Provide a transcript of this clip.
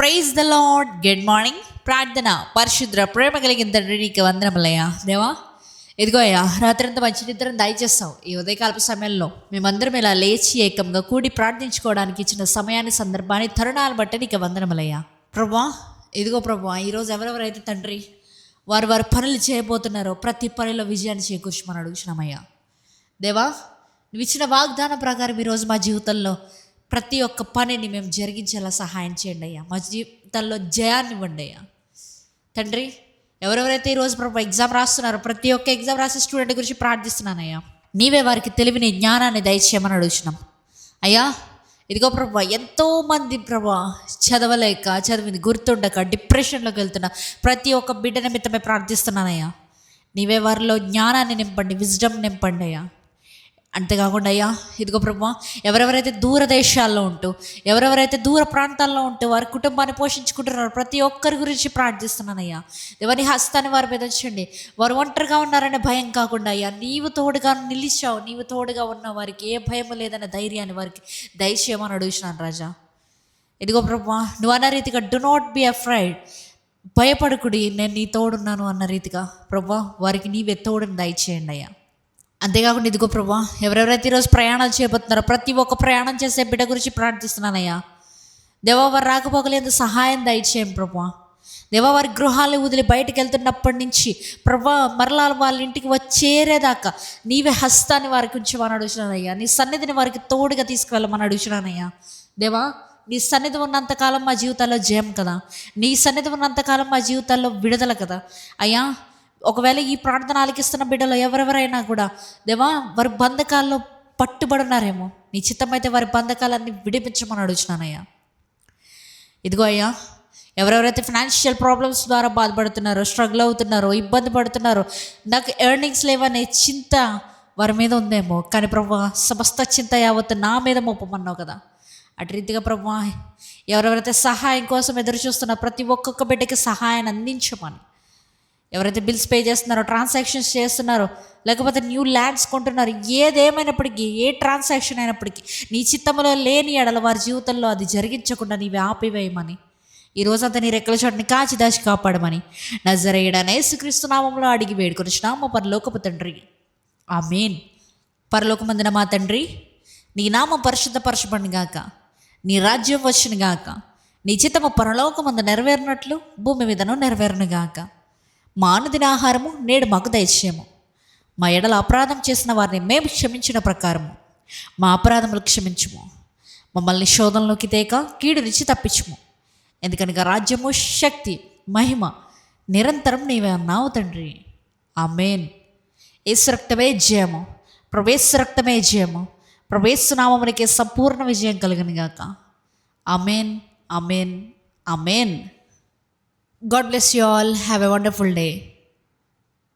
Praise the Lord. Good morning. ప్రార్థన. పరిశుద్ర ప్రేమ కలిగిన తండ్రి నీకు వందనములయ్యా. దేవా ఇదిగో అయ్యా, రాత్రంతా మంచి నిద్రను దయచేస్తావు. ఈ ఉదయకాలపు సమయంలో మేమందరం ఇలా లేచి ఏకంగా కూడి ప్రార్థించుకోవడానికి ఇచ్చిన సమయాన్ని, సందర్భాన్ని, తరుణాలు బట్టి నీకు వందనములయ్యా. ప్రభా ఇదిగో ప్రభా, ఈరోజు ఎవరెవరైతే తండ్రి వారు పనులు చేయబోతున్నారో ప్రతి పనిలో విజయాన్ని చేకూర్చమని అడుగుతున్నామయ్యా. దేవా నువ్వు ఇచ్చిన వాగ్దానం ప్రకారం ఈరోజు మా జీవితంలో ప్రతి ఒక్క పనిని మేము జరిగించేలా సహాయం చేయండి అయ్యా. మా జీవితంలో జయాన్ని ఇవ్వండి అయ్యా. తండ్రి ఎవరెవరైతే ఈరోజు ప్రభు ఎగ్జామ్ రాస్తున్నారో ప్రతి ఒక్క ఎగ్జామ్ రాసే స్టూడెంట్ గురించి ప్రార్థిస్తున్నానయ్యా. నీవే వారికి తెలివిని, జ్ఞానాన్ని దయచేయమని అడుగుతున్నాం అయ్యా. ఇదిగో ప్రభు, ఎంతోమంది ప్రభు చదవలేక, చదివింది గుర్తుండక డిప్రెషన్లోకి వెళ్తున్నా ప్రతి ఒక్క బిడ్డ నిమిత్తమే ప్రార్థిస్తున్నానయ్యా. నీవే వారిలో జ్ఞానాన్ని నింపండి, విజ్డమ్ నింపండి అయ్యా. అంతేకాకుండా అయ్యా ఇదిగో ప్రభు, ఎవరెవరైతే దూరదేశాల్లో ఉంటూ, ఎవరెవరైతే దూర ప్రాంతాల్లో ఉంటూ వారి కుటుంబాన్ని పోషించుకుంటున్నారో ప్రతి ఒక్కరి గురించి ప్రార్థిస్తున్నానయ్యా. ఎవరి హస్తాన్ని వారి మీద ఉంచండి. వారు ఒంటరిగా ఉన్నారనే భయం కాకుండా అయ్యా, నీవు తోడుగా నిలిచావు, నీవు తోడుగా ఉన్న వారికి ఏ భయం లేదనే ధైర్యాన్ని వారికి దయచేయమని అడుగుతున్నాను రాజా. ఇదిగో ప్రభు, నువ్వు అన్న రీతిగా డు నాట్ బి అఫ్రైడ్, భయపడకుడి, నేను నీ తోడున్నాను అన్న రీతిగా ప్రభు వారికి నీవే తోడుని దయచేయండి అయ్యా. అంతేకాకుండా ఇదిగో ప్రభా, ఎవరెవరైతే ఈరోజు ప్రయాణాలు చేయబోతున్నారో ప్రతి ఒక్క ప్రయాణం చేసే బిడ్డ గురించి ప్రార్థిస్తున్నానయ్యా. దేవా వారు రాకపోకలేదు సహాయం దయచేయండి ప్రభా. దేవా వారి గృహాలు వదిలి బయటకు వెళ్తున్నప్పటి నుంచి ప్రభా మరలా వాళ్ళ ఇంటికి వచ్చేరేదాకా నీవే హస్తాన్ని వారికి ఉంచమని అడుగుతున్నానయ్యా. నీ సన్నిధిని వారికి తోడుగా తీసుకువెళ్ళమని అడుగుతున్నానయ్యా. దేవా నీ సన్నిధి ఉన్నంతకాలం మా జీవితాల్లో జయం కదా, నీ సన్నిధి ఉన్నంతకాలం మా జీవితాల్లో విడుదల కదా అయ్యా. ఒకవేళ ఈ ప్రార్థన ఆలకిస్తున్న బిడ్డలో ఎవరెవరైనా కూడా దేవా వారి బంధకాల్లో పట్టుబడున్నారేమో, నీ చిత్తమైతే వారి బంధకాలన్నీ విడిపించమని అడుగుతున్నానయ్యా. ఇదిగో అయ్యా, ఎవరెవరైతే ఫైనాన్షియల్ ప్రాబ్లమ్స్ ద్వారా బాధపడుతున్నారో, స్ట్రగుల్ అవుతున్నారో, ఇబ్బంది పడుతున్నారో, నాకు ఎర్నింగ్స్ లేవనే చింత వారి మీద ఉందేమో, కానీ ప్రభు సమస్త చింత యావత్తు నా మీద మోపమన్నావు కదా. అటు రీతిగా ప్రభు ఎవరెవరైతే సహాయం కోసం ఎదురు చూస్తున్నారో ప్రతి ఒక్కొక్క బిడ్డకి సహాయాన్ని అందించమని, ఎవరైతే బిల్స్ పే చేస్తున్నారో, ట్రాన్సాక్షన్స్ చేస్తున్నారో, లేకపోతే న్యూ ల్యాండ్స్ కొంటున్నారో, ఏదేమైనప్పటికీ, ఏ ట్రాన్సాక్షన్ అయినప్పటికీ నీ చిత్తంలో లేని ఎడల వారి జీవితంలో అది జరిగించకుండా నీవే ఆపివేయమని, ఈ రోజంతా నీ రెక్కల చోటుని కాచి దాచి కాపాడమని నజరేయుడైన యేసుక్రీస్తు నామములో అడిగి వేడుకొనుచున్నాము పరలోకపు తండ్రి, ఆమేన్. పరలోకమందున మా తండ్రి, నీ నామం పరిశుద్ధపరచబడును గాక, నీ రాజ్యం వచ్చును గాక, నీ చిత్తము పరలోకమందు నెరవేరినట్లు భూమి మీదను నెరవేరును గాక. మా అనుదిన ఆహారము నేడు మాకు దయచేయము. మా ఎడల అపరాధం చేసిన వారిని మేము క్షమించిన ప్రకారము మా అపరాధములు క్షమించుము. మమ్మల్ని శోధనలోకి తేక కీడు నుంచి తప్పించుము. ఎందుకనగా రాజ్యము, శక్తి, మహిమ నిరంతరం నీవే అన్నావు తండ్రి, ఆమేన్. యేసు రక్తమే జయము, యేసు రక్తమే జయము, యేసు నామమునకే సంపూర్ణ విజయం కలుగును గాక. ఆమేన్, ఆమేన్, ఆమేన్. God bless you all. Have a wonderful day.